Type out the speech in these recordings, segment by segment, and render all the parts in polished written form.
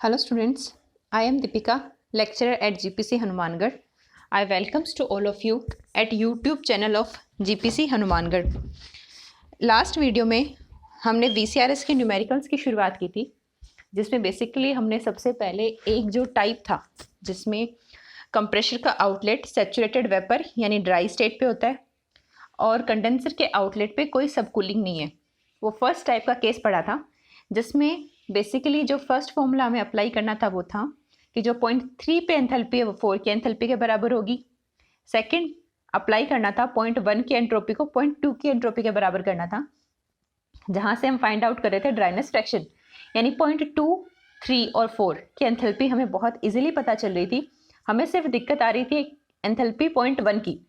Hello students, I am Deepika, lecturer at GPC Hanumangarh. I welcomes to all of you at YouTube channel of GPC Hanumangarh. Last video में हमने VCRS के numericals की शुरुआत की थी, जिसमें basically हमने सबसे पहले एक जो टाइप था जिसमें कंप्रेशर का आउटलेट सैचुरेटेड वेपर यानी ड्राई स्टेट पे होता है और कंडेंसर के आउटलेट पे कोई सबकूलिंग नहीं है, वो फर्स्ट टाइप का केस पढ़ा था, जिसमें बेसिकली जो फर्स्ट फॉर्मूला हमें अप्लाई करना था वो था कि जो 0.3 पे एंथैल्पी है वो 4 की एंथैल्पी के बराबर होगी। सेकंड अप्लाई करना था 0.1 की एंट्रोपी को 0.2 की एंट्रोपी के बराबर करना था, जहां से हम फाइंड आउट कर रहे थे ड्राइनेस फ्रैक्शन, यानी 0.2, 3 और 4 की एंथैल्पी हमें बहुत इजीली पता चल रही थी। हमें सिर्फ दिक्कत आ रही थी एंथैल्पी 0.1 की,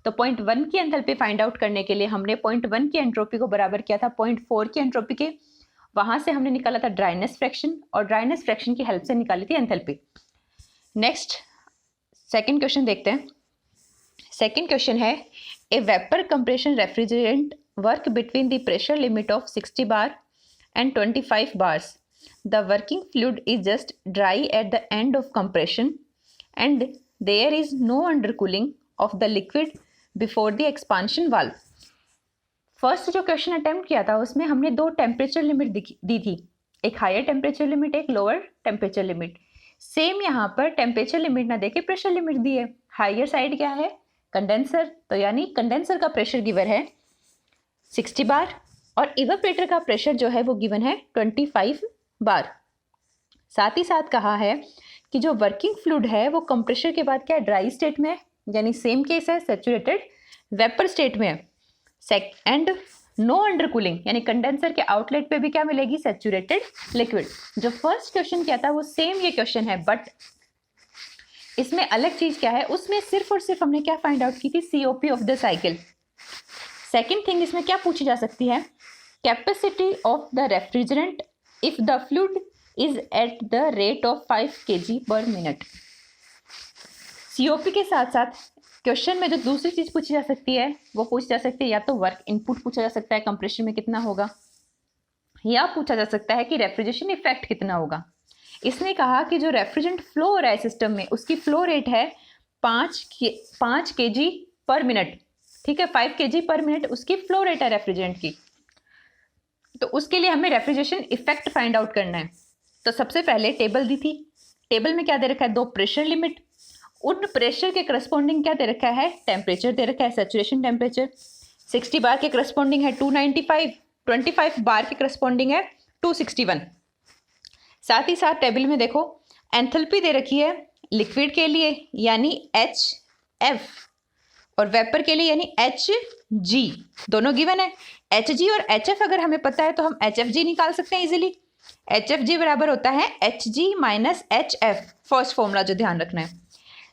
तो 0.1 की एंथैल्पी फाइंड आउट करने के लिए हमने 0.1 की एंट्रोपी को बराबर किया था 0.4 की एंट्रोपी के। वहां से हमने निकाला था ड्राइनेस फ्रैक्शन और ड्राइनेस फ्रैक्शन की हेल्प से निकाली थी एंथैल्पी। नेक्स्ट सेकंड क्वेश्चन देखते हैं। सेकंड क्वेश्चन है, a vapour compression refrigerant work between the pressure limit of 60 bar and 25 bars. The working fluid is just dry at the end of compression and there is no undercooling of the liquid before the expansion valve. First जो question attempt किया था उसमें हमने दो temperature limit दी थी, एक higher temperature limit, एक lower temperature limit. Same यहाँ पर टेम्परेचर लिमिट ना देके प्रेशर लिमिट दी है। हायर साइड क्या है? कंडेंसर, तो यानी कंडेंसर का प्रेशर गिवन है 60 बार और इवेपोरेटर का प्रेशर जो है वो गिवन है 25 बार। साथ ही साथ कहा है कि जो वर्किंग फ्लूइड है वो कंप्रेशर के बाद क्या है? ड्राई स्टेट में है, यानी सेम केस है, सैचुरेटेड वेपर स्टेट में है। एंड नो अंडरकूलिंग, यानी कंडेंसर के आउटलेट पे भी क्या मिलेगी? Saturated liquid. जो फर्स्ट क्वेश्चन किया था वो सेम ये क्वेश्चन है, बट इसमें अलग चीज क्या है? उसमें सिर्फ और सिर्फ हमने क्या फाइंड आउट की थी? COP of the cycle. Second thing इसमें क्या पूछी जा सकती है? Capacity of the refrigerant if the fluid is at the rate of 5 kg पर मिनट। COP के साथ साथ क्वेश्चन में जो दूसरी चीज पूछी जा सकती है वो पूछी जा सकती है या तो वर्क इनपुट पूछा जा सकता है, कंप्रेशन में कितना होगा, या पूछा जा सकता है कि रेफ्रिजरेशन इफेक्ट कितना होगा। इसने कहा कि जो रेफ्रिजरेंट फ्लो हो रहा है सिस्टम में उसकी फ्लो रेट है 5 kg पर मिनट, ठीक है, 5 kg पर मिनट उसकी फ्लो रेट है रेफ्रिजरेंट की। तो उसके लिए हमें रेफ्रिजरेशन इफेक्ट फाइंड आउट करना है। तो सबसे पहले टेबल दी थी, टेबल में क्या दे रखा है? दो प्रेशर लिमिट, उन प्रेशर के करस्पॉन्डिंग क्या दे रखा है? टेम्परेचर दे रखा है, सैचुरेशन टेम्परेचर। 60 बार के करस्पॉन्डिंग है 295, 25 बार के करस्पॉन्डिंग है 261। साथ ही साथ टेबल में देखो एंथैल्पी दे रखी है लिक्विड के लिए यानी HF और वेपर के लिए यानी HG, दोनों गिवन है। HG और HF अगर हमें पता है तो हम HFG निकाल सकते हैं इजीली। HFG बराबर होता है HG minus HF, first formula जो ध्यान रखना है।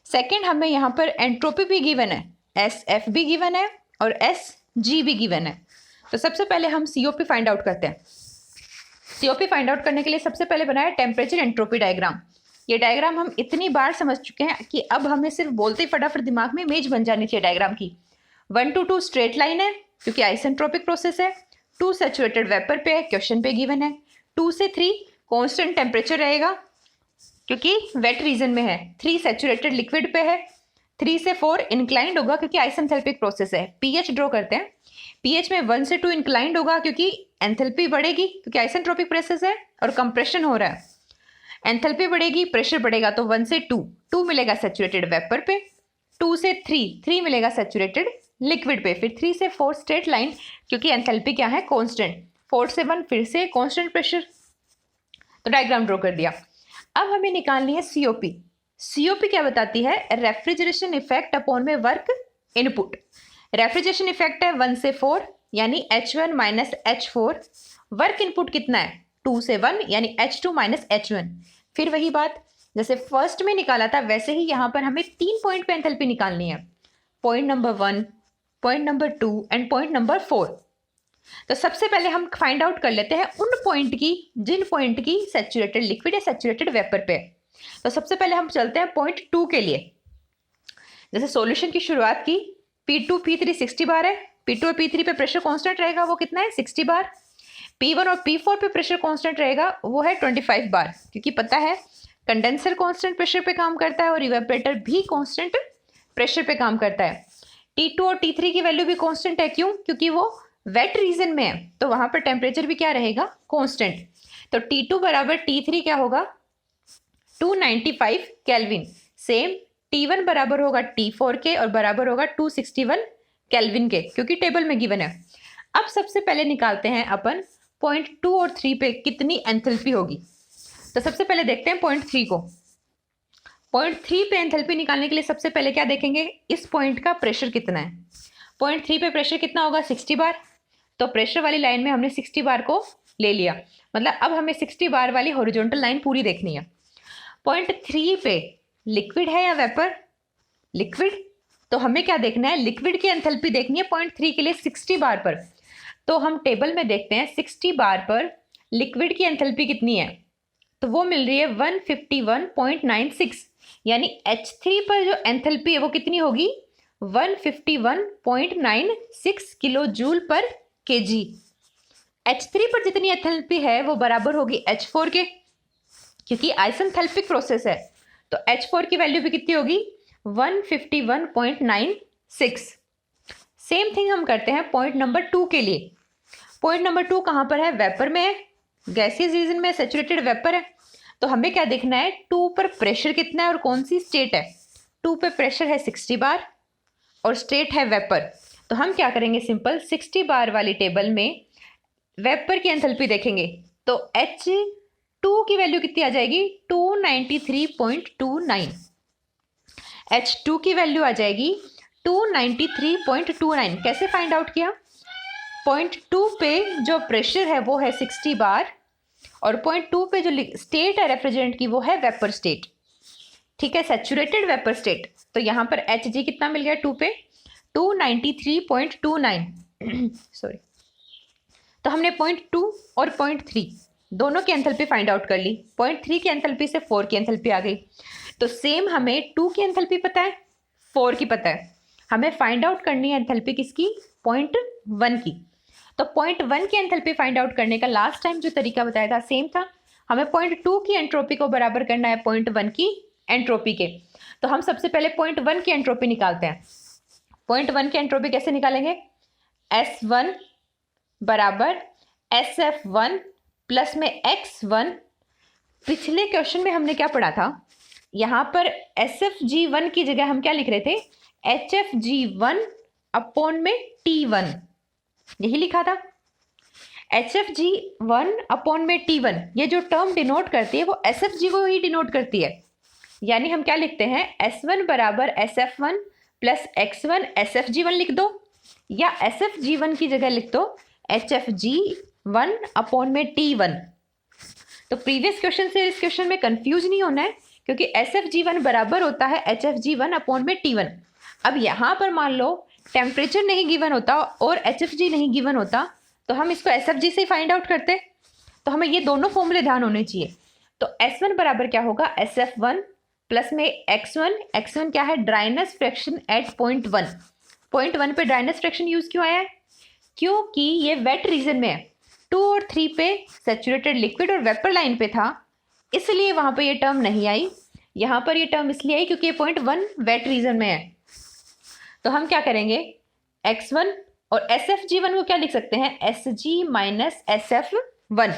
सेकेंड हमें यहाँ पर एंट्रोपी भी गिवन है, SF भी गिवन है और SG भी गिवन है। तो सबसे पहले हम COP फाइंड आउट करते हैं। COP फाइंड आउट करने के लिए सबसे पहले बनाया टेम्परेचर एंट्रोपी डायग्राम। ये डायग्राम हम इतनी बार समझ चुके हैं कि अब हमें सिर्फ बोलते ही फटाफट दिमाग में इमेज बन जानी चाहिए डायग्राम की। 1 to 2 स्ट्रेट लाइन है क्योंकि आइसेंट्रोपिक प्रोसेस है, 2 सैचुरेटेड वेपर पे है, क्वेश्चन पे गिवन है, 2 से 3 कॉन्स्टेंट टेम्परेचर रहेगा क्योंकि वेट रीजन में है, 3 सैचुरेटेड लिक्विड पे है, 3 से 4 इंक्लाइंड होगा क्योंकि आइसेंथैल्पिक प्रोसेस है। pH ड्रॉ करते हैं, pH में 1 से 2 इंक्लाइंड होगा क्योंकि एंथैल्पी बढ़ेगी क्योंकि आइसेंट्रोपिक प्रोसेस है और कंप्रेशन हो रहा है। एंथैल्पी बढ़ेगी, प्रेशर बढ़ेगा, तो 1 से 2 मिलेगा सैचुरेटेड वेपर पे, 2 से 3 मिलेगा सैचुरेटेड लिक्विड पे, फिर 3 से 4 स्ट्रेट लाइन क्योंकि एंथैल्पी क्या है? कॉन्स्टेंट, 4 से 1 फिर से कॉन्स्टेंट प्रेशर। तो डायग्राम ड्रॉ कर दिया। अब हमें निकालनी है COP। COP क्या बताती है? रेफ्रिजरेशन इफेक्ट अपॉन में वर्क इनपुट। रेफ्रिजरेशन इफेक्ट है 1 से 4 यानी H1 minus H4। Work input कितना है? 2 से 1 यानी H2 माइनस H1। फिर वही बात जैसे फर्स्ट में निकाला था वैसे ही यहाँ पर हमें 3 पॉइंट पे एंथैल्पी निकालनी है, point number 1, point number 2 and point number 4। तो सबसे पहले हम फाइंड आउट कर लेते हैं उन पॉइंट की जिन पॉइंट की सैचुरेटेड लिक्विड या सैचुरेटेड वेपर पे। तो सबसे पहले हम चलते हैं पॉइंट 2 के लिए। जैसे सॉल्यूशन की शुरुआत की, P2 P3 60 बार है, P2 और P3 पे प्रेशर कांस्टेंट रहेगा, वो कितना है? 60 बार। P1 और P4 पे प्रेशर कांस्टेंट रहेगा, वो है 25 बार, क्योंकि पता है कंडेंसर कांस्टेंट प्रेशर पे काम करता है और इवेपोरेटर भी कांस्टेंट प्रेशर पे काम करता है। T2 और T3 की वैल्यू भी कांस्टेंट है, क्यों? क्योंकि वो वेट रीजन में है, तो वहां पर टेम्परेचर भी क्या रहेगा? कांस्टेंट। तो T2 बराबर T3 क्या होगा? 295 केल्विन। सेम T1 बराबर होगा T4 के और बराबर होगा 261 केल्विन के, क्योंकि टेबल में गिवन है। अब सबसे पहले निकालते हैं अपन पॉइंट 2 और 3 पे कितनी एंथैल्पी होगी। तो सबसे पहले देखते हैं पॉइंट 3 को। पॉइंट 3 पे एंथैल्पी निकालने के लिए सबसे पहले क्या देखेंगे? इस पॉइंट का प्रेशर कितना है। पॉइंट 3 पे प्रेशर कितना होगा? 60 बार। तो प्रेशर वाली लाइन में हमने 60 बार को ले लिया, मतलब अब हमें 60 बार वाली हॉरिजॉन्टल लाइन पूरी देखनी है। पॉइंट 3 पे लिक्विड है या वेपर? लिक्विड। तो हमें क्या देखना है? लिक्विड की एंथैल्पी देखनी है पॉइंट 3 के लिए 60 बार पर। तो हम टेबल में देखते हैं 60 बार पर लिक्विड की एंथैल्पी कितनी है, तो वो मिल रही है 151.96, यानी H3 पर जो एंथैल्पी है वो कितनी होगी? 151.96 किलो जूल पर केजी। H3 पर जितनी एंथैल्पी है वो बराबर होगी H4 के, क्योंकि आइसेंथैल्पिक प्रोसेस है। तो H4 की वैल्यू भी कितनी होगी? 151.96। सेम थिंग हम करते हैं पॉइंट नंबर 2 के लिए। पॉइंट नंबर 2 कहाँ पर है? वेपर में है, गैसियस रीजन में, सैचुरेटेड वेपर है। तो हमें क्या देखना है? 2 पर प्रेशर कितना है और कौन सी स्टेट है। 2 पे प्रेशर है 60 बार और स्टेट है वेपर। तो हम क्या करेंगे? सिंपल 60 बार वाली टेबल में वेपर की एंथैल्पी देखेंगे, तो H2 की वैल्यू कितनी आ जाएगी? 293.29। H2 की वैल्यू आ जाएगी 293.29। कैसे फाइंड आउट किया? पॉइंट 2 पे जो प्रेशर है वो है 60 बार और पॉइंट 2 पे जो स्टेट है रेफ्रिजरेंट की वो है वेपर स्टेट। ठीक है, सैचुरेटेड वेपर स्टेट। तो यहाँ पर Hg कितना मिल गया 2 पे? 293.29 सॉरी। तो हमने पॉइंट 2 और पॉइंट 3 दोनों की एंथैल्पी फाइंड आउट कर ली। पॉइंट 3 की एंथैल्पी से 4 की एंथैल्पी आ गई। तो सेम हमें 2 की एंथैल्पी पता है, 4 की पता है, हमें फाइंड आउट करनी है एंथैल्पी किसकी? पॉइंट 1 की। तो पॉइंट 1 की एंथैल्पी फाइंड आउट करने का लास्ट टाइम जो तरीका बताया था सेम था। हमें पॉइंट 2 की एंट्रोपी को बराबर करना है पॉइंट 1 की एंट्रोपी के। तो हम सबसे पहले पॉइंट 1 की एंट्रोपी निकालते हैं। पॉइंट 1 की एंट्रोपी कैसे निकालेंगे? S1 बराबर SF1 प्लस में X1। पिछले क्वेश्चन में हमने क्या पढ़ा था? यहाँ पर SFG1 की जगह हम क्या लिख रहे थे? HFG1 अपॉन में T1, यही लिखा था। HFG1 अपॉन में T1, ये जो टर्म डिनोट करती है वो SFG को ही डिनोट करती है। यानी हम क्या लिखते हैं? S1 बराबर SF1 प्लस X1 SFG1 लिख दो, या SFG1 की जगह लिख दो HFG1 अपॉन में T1। तो प्रीवियस क्वेश्चन से इस क्वेश्चन में कंफ्यूज नहीं होना है, क्योंकि SFG1 बराबर होता है HFG1 अपॉन में T1। अब यहाँ पर मान लो टेम्परेचर नहीं गिवन होता और HFG नहीं गिवन होता, तो हम इसको SFG से फाइंड आउट करते। तो हमें ये दोनों फॉर्मूले ध्यान होने चाहिए। तो S1 बराबर क्या होगा? SF1 प्लस में X1 क्या है? Dryness fraction at point 1। Point 1 पे ड्राइनेस फ्रैक्शन यूज क्यों आया है? क्योंकि ये वेट रीजन में है। 2 और 3 पे सैचुरेटेड लिक्विड और वेपर लाइन पे था, इसलिए वहां पे ये टर्म नहीं आई। यहाँ पर ये टर्म इसलिए आई क्योंकि ये पॉइंट 1 वेट रीजन में है। तो हम क्या करेंगे? X1 और SFG1 को क्या लिख सकते हैं? SG minus SF1।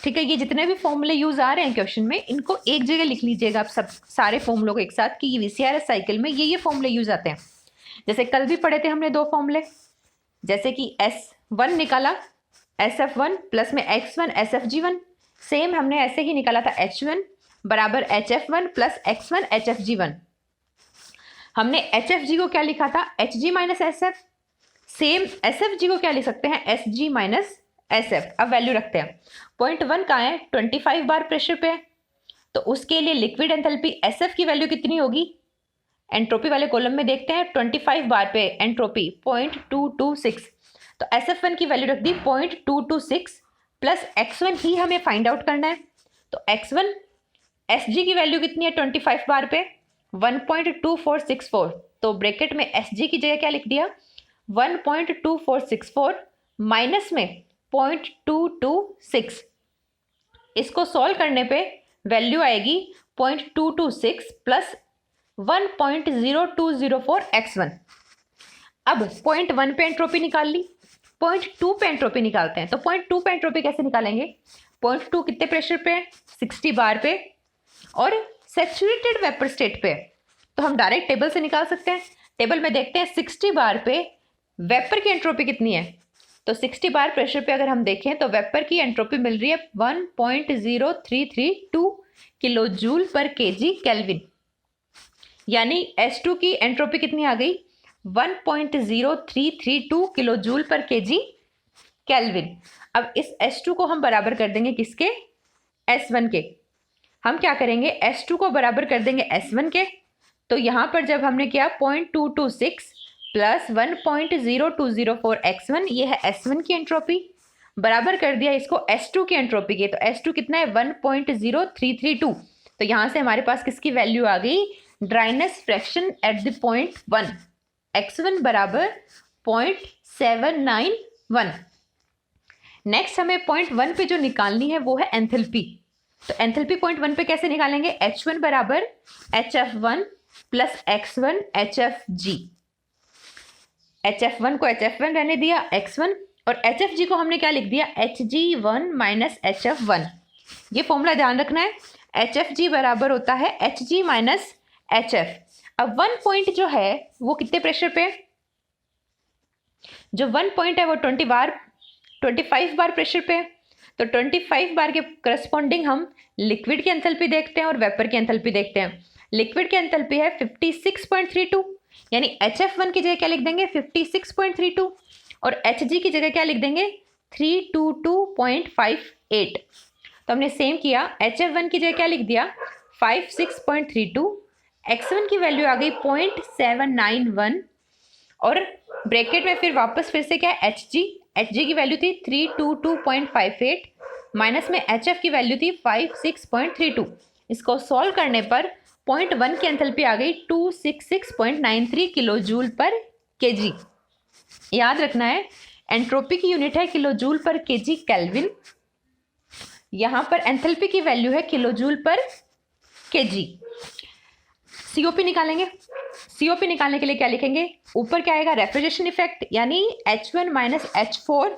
ठीक है, ये जितने भी फॉर्मूले यूज आ रहे हैं क्वेश्चन में, इनको एक जगह लिख लीजिएगा आप सब सारे फॉर्मूलों को एक साथ, कि VCRS साइकिल में ये फॉर्मूले यूज आते हैं। जैसे कल भी पढ़े थे हमने 2 फॉर्मूले, जैसे कि S1 निकाला SF1 प्लस में X1 SFG1। सेम हमने ऐसे ही निकाला था H1 बराबर HF1 प्लस X1 HFG1। हमने HFG को क्या लिखा था? HG minus SF। Same SFG को क्या लिख सकते हैं? SG minus SF। अब वैल्यू रखते हैं। पॉइंट 1 का है 25 बार प्रेशर पे है, तो उसके लिए लिक्विड एंथैल्पी SF की वैल्यू कितनी होगी? एंट्रोपी वाले कॉलम में देखते हैं। 25 बार पे एंट्रोपी 0.226, तो SF1 की वैल्यू रख दी 0.226 प्लस X1 ही हमें फाइंड आउट करना है। तो X1 SG की वैल्यू कितनी है 25 बार पे? 1.2464। तो ब्रैकेट में SG की जगह क्या लिख दिया? 1.2464 माइनस में 0.226। इसको सॉल्व करने पे वैल्यू आएगी 0.226 प्लस 1.0204 x1। अब 0.1 पे एंट्रोपी निकाल ली, 0.2 पे एंट्रोपी निकालते हैं। तो 0.2 पे एंट्रोपी कैसे निकालेंगे? 0.2 कितने प्रेशर पे है? 60 बार पे, और सैचुरेटेड वेपर स्टेट पे। तो हम डायरेक्ट टेबल से निकाल सकते हैं। टेबल में देखते हैं 60 बार पे वेपर की एंट्रोपी कितनी है। तो 60 बार प्रेशर पे अगर हम देखें तो वेपर की एंट्रोपी मिल रही है 1.0332 किलो जूल पर केजी केल्विन। यानी S2 की एंट्रोपी कितनी आ गई? 1.0332 किलो जूल पर केजी केल्विन। अब इस S2 को हम बराबर कर देंगे किसके? S1 के। हम क्या करेंगे? S2 को बराबर कर देंगे S1 के। तो यहां पर जब हमने किया 0.226 प्लस 1.0204 x1, ये है S1 की एंट्रोपी, बराबर कर दिया इसको S2 की एंट्रोपी के। तो S2 कितना है? 1.0332। तो यहां से हमारे पास किसकी वैल्यू आ गई? Dryness fraction at the point 1, x1 बराबर 0.791। नेक्स्ट हमें पॉइंट 1 पे जो निकालनी है वो है एंथैल्पी। तो एंथैल्पी पॉइंट 1 पे कैसे निकालेंगे? H1 बराबर HF1 plus x1 HFG। HF1 को HF1 रहने दिया x1, और HFG को हमने क्या लिख दिया? HG1 minus HF1। ये फॉर्मूला ध्यान रखना है। HFG बराबर होता है HG माइनस HF। अब 1 पॉइंट जो है वो कितने प्रेशर पे? जो 1 पॉइंट है वो 25 बार प्रेशर पे। तो 25 बार के करस्पॉन्डिंग हम लिक्विड की एंथैल्पी देखते हैं और वेपर की एंथैल्पी देखते हैं। लिक्विड की एंथैल्पी है 56.32, यानी HF1 की जगह क्या लिख देंगे? 56.32, और HG की जगह क्या लिख देंगे? 322.58। तो हमने सेम किया, HF1 की जगह क्या लिख दिया? 56.32, x1 की वैल्यू आ गई 0.791, और ब्रैकेट में फिर वापस फिर से क्या है? HG की वैल्यू थी 322.58, माइनस में HF की वैल्यू थी 56.32। इसको सॉल्व करने पर पॉइंट 1 की एंथैल्पी आ गई 266.93 किलो जूल पर केजी। याद रखना है एंट्रोपी की यूनिट है किलो जूल पर केजी केल्विन। यहां पर एंथैल्पी की वैल्यू है किलो जूल पर केजी। सीओपी निकालेंगे। सीओपी निकालने के लिए क्या लिखेंगे? ऊपर क्या आएगा? रेफ्रिजरेशन इफेक्ट, यानी H1 माइनस H4,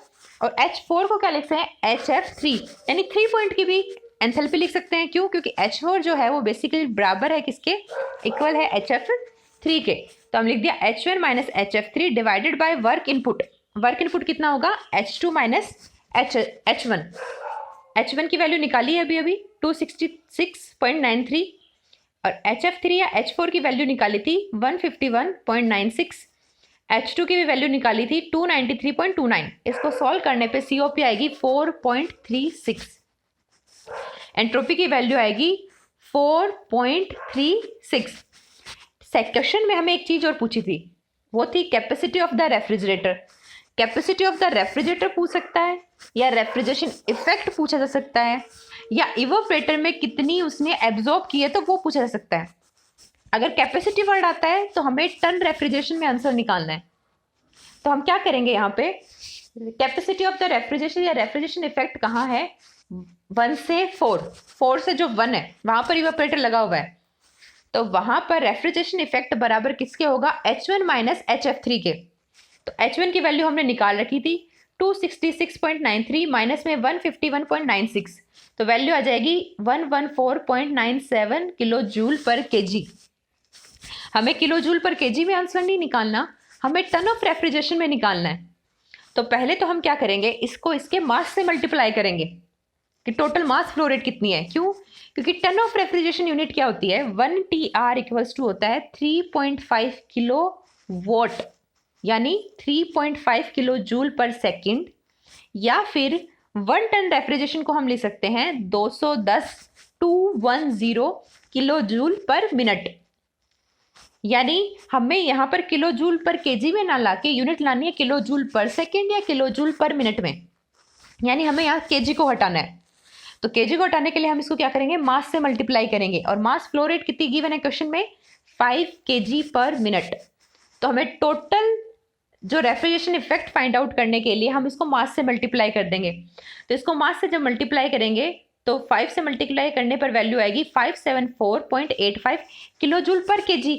और H4 को क्या लिखते हैं? HF3, यानी 3 पॉइंट की भी एंथैल्पी लिख सकते हैं। क्यों? क्योंकि H4 जो है वो बेसिकली बराबर है किसके? इक्वल है HF3 के। तो हम लिख दिया H1 minus HF3 divided by work input. Work input कितना होगा? H2 minus H1। H1 की वैल्यू निकाली है अभी 266.93, और HF3 या H4 की वैल्यू निकाली थी 151.96। H2 की भी वैल्यू निकाली थी 293.29। इसको सॉल्व करने पे COP आएगी 4.36। एंट्रोपी की वैल्यू आएगी 4.36। क्वेश्चन में हमें एक चीज और पूछी थी, वो थी capacity of the refrigerator. Capacity of the refrigerator पूछ सकता है, या रेफ्रिजरेशन इफेक्ट पूछा जा सकता है, या इवोपरेटर में कितनी उसने एब्जॉर्ब की है तो वो पूछा जा सकता है। अगर कैपेसिटी वर्ड आता है तो हमें टन रेफ्रिजरेशन में आंसर निकालना है। तो हम क्या करेंगे? यहाँ पे कैपेसिटी ऑफ द रेफ्रिजरेशन या रेफ्रिजरेशन इफेक्ट कहाँ है? 1 से 4 से जो 1 है वहां पर इवोपरेटर लगा हुआ है, तो वहां पर रेफ्रिजरेशन इफेक्ट बराबर किसके होगा? H1 माइनस HF3 के। तो H1 की वैल्यू हमने निकाल रखी थी 266.93 माइनस में 151.96, तो वैल्यू आ जाएगी 114.97 किलो जूल पर केजी। हमें किलो जूल पर केजी में आंसर नहीं निकालना, हमें टन ऑफ रेफ्रिजरेशन में निकालना है। तो पहले तो हम क्या करेंगे? इसको इसके मास से मल्टीप्लाई करेंगे कि टोटल मास फ्लो रेट कितनी है। क्यों? क्योंकि टन ऑफ रेफ्रिजरेशन यूनिट क्या होती है? 1 TR इक्वल्स टू होता है 3.5 किलो वॉट, यानी 3.5 किलो जूल पर सेकेंड, या फिर 1 टन रेफ्रिजरेशन को हम ले सकते हैं 210 किलो जूल पर मिनट। यानी हमें यहाँ पर किलो जूल पर केजी में ना लाके यूनिट लानी है किलो जूल पर सेकेंड या किलो जूल पर मिनट में, यानी हमें यहाँ केजी को हटाना है। तो केजी को हटाने के लिए हम इसको क्या करेंगे? मास से मल्टीप्लाई करेंगे, और मास फ्लो रेट कितनी गिवन है क्वेश्चन में? 5 kg पर मिनट। तो हमें टोटल जो रेफ्रिजरेशन इफेक्ट फाइंड आउट करने के लिए हम इसको मास से मल्टीप्लाई कर देंगे। तो इसको मास से जब मल्टीप्लाई करेंगे तो 5 से मल्टीप्लाई करने पर वैल्यू आएगी 574.85 किलोजूल पर केजी।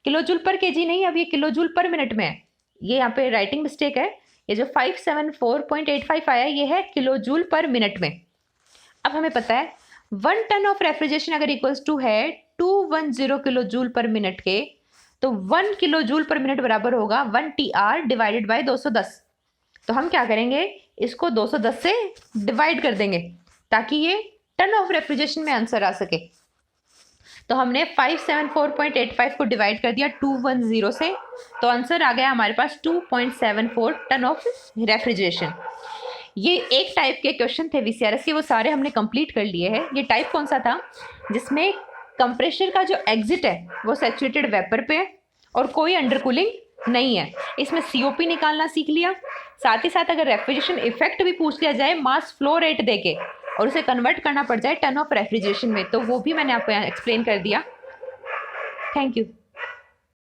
किलोजूल पर केजी नहीं, अब ये किलोजूल पर मिनट में है, ये यहाँ पे राइटिंग मिस्टेक है। ये जो 574.85 आया ये है किलोजूल पर मिनट में। अब हमें पता है 1 टन ऑफ रेफ्रिजरेशन अगर इक्वल्स टू है 210 किलोजूल पर मिनट के, तो 1 किलोजूल पर मिनट बराबर होगा 1 TR डिवाइडेड बाय 210। तो हम क्या करेंगे, इसको 210 से डिवाइड कर देंगे ताकि ये टन ऑफ रेफ्रिजरेशन में आंसर आ सके। तो हमने 574.85 को डिवाइड कर दिया 210 से, तो आंसर आ गया हमारे पास 2.74 टन ऑफ रेफ्रिजरेशन। ये एक टाइप के क्वेश्चन थे VCRS के, वो सारे हमने कंप्लीट कर लिए हैं। ये टाइप कौन सा था, जिसमें कंप्रेसर का जो एग्जिट है वो सैचुरेटेड वेपर पे है और कोई अंडरकूलिंग नहीं है। इसमें COP निकालना सीख लिया, साथ ही साथ अगर रेफ्रिजरेशन इफेक्ट भी पूछ लिया जाए मास फ्लो रेट देके और उसे कन्वर्ट करना पड़ जाए टन ऑफ रेफ्रिजरेशन में, तो वो भी मैंने आपको यहाँ एक्सप्लेन कर दिया। Thank you.